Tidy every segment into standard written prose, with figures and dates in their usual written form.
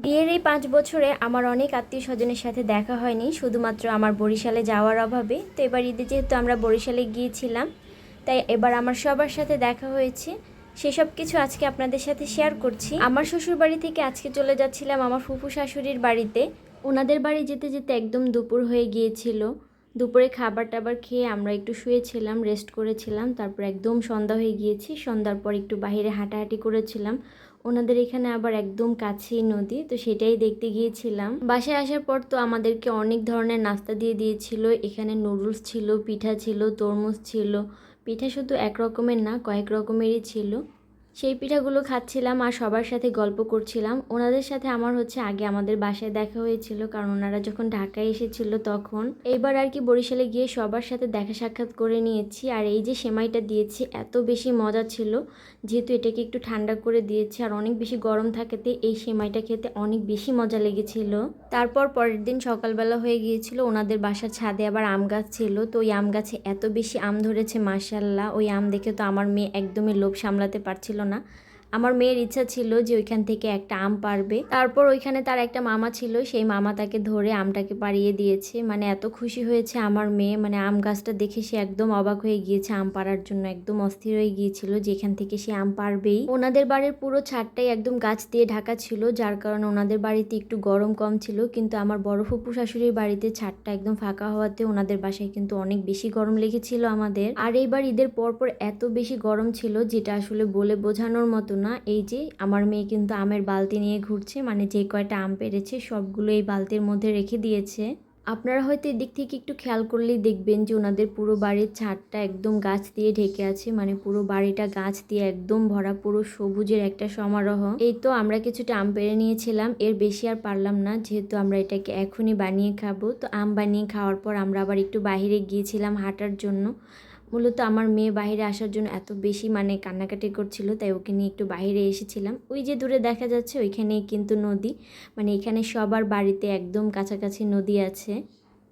বিয়ের এই ৫ বছরে আমার অনেক আত্মীয়স্বজনের সাথে দেখা হয়নি, শুধুমাত্র আমার বরিশালে যাওয়ার অভাবে। তো এবার ঈদে যেহেতু আমরা বরিশালে গিয়েছিলাম, তাই এবার আমার সবার সাথে দেখা হয়েছে। সেসব কিছু আজকে আপনাদের সাথে শেয়ার করছি। আমার শ্বশুরবাড়ি থেকে আজকে চলে যাচ্ছিলাম আমার ফুফু শাশুড়ির বাড়িতে। ওনাদের বাড়ি যেতে যেতে একদম দুপুর হয়ে গিয়েছিল। দুপুরে খাবার টাবার খেয়ে আমরা একটু শুয়েছিলাম, রেস্ট করেছিলাম। তারপর একদম সন্ধ্যা হয়ে গিয়েছি। সন্ধ্যার পর একটু বাইরে হাঁটাহাঁটি করেছিলাম। ওনাদের এখানে আবার একদম কাছেই নদী, তো সেটাই দেখতে গিয়েছিলাম। বাসায় আসার পর তো আমাদেরকে অনেক ধরনের নাস্তা দিয়ে দিয়েছিল। এখানে নুডলস ছিল, পিঠা ছিল, তরমুজ ছিল। পিঠা শুধু এক রকমের না, কয়েক রকমেরই ছিল। সেই পিঠাগুলো খাচ্ছিলাম আর সবার সাথে গল্প করছিলাম। ওনাদের সাথে আমার আগে আমাদের বাসায় দেখা হয়েছিল, কারণ ওনারা যখন ঢাকায় এসেছিল তখন। এইবার আর কি বরিশালে গিয়ে সবার সাথে দেখা সাক্ষাৎ করে নিয়েছি। আর এই যে সেমাইটা দিয়েছি, এত বেশি মজা ছিল। যেহেতু এটাকে একটু ঠান্ডা করে দিয়েছি আর অনেক বেশি গরম থাকাতে এই সেমাইটা খেতে অনেক বেশি মজা লেগেছিল। তারপর পরের দিন সকালবেলা হয়ে গিয়েছিল, ওনাদের বাসার ছাদে আবার আম গাছ ছিল। তো ওই আম গাছে এত বেশি আম ধরেছে, মাশাল্লাহ। ওই আম দেখে তো আমার মেয়ে একদমই লোভ সামলাতে পারছিল না। আমার মেয়ের ইচ্ছা ছিল যে ওইখান থেকে একটা আম পারবে। তারপর ওইখানে তার একটা মামা ছিল, সেই মামা তাকে ধরে আমটাকে পাড়িয়ে দিয়েছে। মানে এত খুশি হয়েছে আমার মেয়ে, মানে আম গাছটা দেখে সে একদম অবাক হয়ে গিয়েছে। আম পাড়ার জন্য একদম অস্থির হয়ে গিয়েছিল যে এখান থেকে সে আম পারবেই। ওনাদের বাড়ির পুরো ছাদটাই একদম গাছ দিয়ে ঢাকা ছিল, যার কারণে ওনাদের বাড়িতে একটু গরম কম ছিল। কিন্তু আমার বড় ফুপু শাশুড়ির বাড়িতে ছাদটা একদম ফাঁকা হওয়াতে ওনাদের বাসায় কিন্তু অনেক বেশি গরম লেগেছিল আমাদের। আর এইবার ঈদের পরপর এত বেশি গরম ছিল যেটা আসলে বলে বোঝানোর মতো না। এই যে আমার মেয়ে কিন্তু আমের বালতি নিয়ে ঘুরছে, মানে যে কয়টা আম পেরেছে সবগুলো এই বালতির মধ্যে রেখে দিয়েছে। আপনারা হয়তো এদিক থেকে একটু খেয়াল করলেই দেখবেন যে ওনাদের পুরো বাড়ির ছাদটা একদম গাছ দিয়ে ঢেকে আছে, মানে পুরো বাড়িটা গাছ দিয়ে একদম ভরা, পুরো সবুজের একটা সমারোহ। এই তো আমরা কিছুটা আম পেড়ে নিয়েছিলাম, এর বেশি আর পারলাম না, যেহেতু আমরা এটাকে এখনই বানিয়ে খাবো। তো আম বানিয়ে খাওয়ার পর আমরা আবার একটু বাইরে গিয়েছিলাম হাঁটার জন্য। মূলত আমার মেয়ে বাইরে আসার জন্য এত বেশি মানে কান্নাকাটি করছিল, তাই ওকে নিয়ে একটু বাইরে এসেছিলাম। ওই যে দূরে দেখা যাচ্ছে ওইখানেই কিন্তু নদী, মানে এখানে সবার বাড়িতে একদম কাছাকাছি নদী আছে।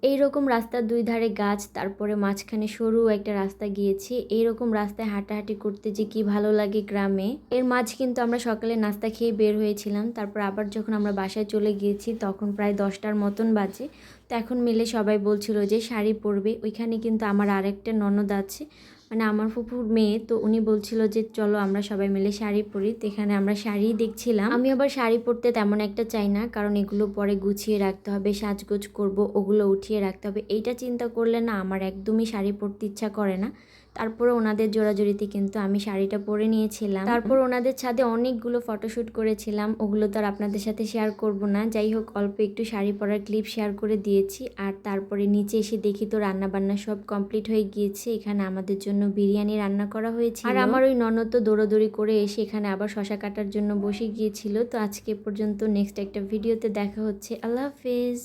এইরকম রাস্তার দুই ধারে গাছ, তারপরে মাঝখানে সরু একটা রাস্তা গিয়েছি। এইরকম রাস্তায় হাঁটাহাঁটি করতে যে কি ভালো লাগে গ্রামে। এর মাঝ কিন্তু আমরা সকালে নাস্তা খেয়ে বের হয়েছিলাম। তারপর আবার যখন আমরা বাসায় চলে গিয়েছি তখন প্রায় 10টার মতন বাজে। তো এখন মিলে সবাই বলছিল যে শাড়ি পরবে। ওইখানে কিন্তু আমার আরেকটা ননদ আছে, মানে আমার ফুফুর মেয়ে। তো উনি বলছিল যে চলো আমরা সবাই মিলে শাড়ি পরি। তো এখানে আমরা শাড়িই দেখছিলাম। আমি আবার শাড়ি পরতে তেমন একটা চাই না, কারণ এগুলো পরে গুছিয়ে রাখতে হবে, সাজগোজ করব, ওগুলো উঠিয়ে রাখতে হবে। এইটা চিন্তা করলে না আমার একদমই শাড়ি পরতে ইচ্ছা করে না। তারপরে ওনাদের জোড়াজোড়িতে কিন্তু আমি শাড়িটা পরে নিয়েছিলাম। তারপর ওনাদের ছাদে অনেকগুলো ফটোশ্যুট করেছিলাম, ওগুলো তো আর আপনাদের সাথে শেয়ার করব না। যাই হোক, অল্প একটু শাড়ি পরার ক্লিপ শেয়ার করে দিয়েছি। আর তারপরে নিচে এসে দেখি তো রান্না বান্না সব কমপ্লিট হয়ে গিয়েছে। এখানে আমাদের জন্য বিরিয়ানি রান্না করা হয়েছিল। আর আমার ওই ননদ তো দৌড়াদৌড়ি করে এসে এখানে আবার শশা কাটার জন্য বসে গিয়েছিল। তো আজকে পর্যন্ত, নেক্সট একটা ভিডিওতে দেখা হচ্ছে। আল্লাহ হাফেজ।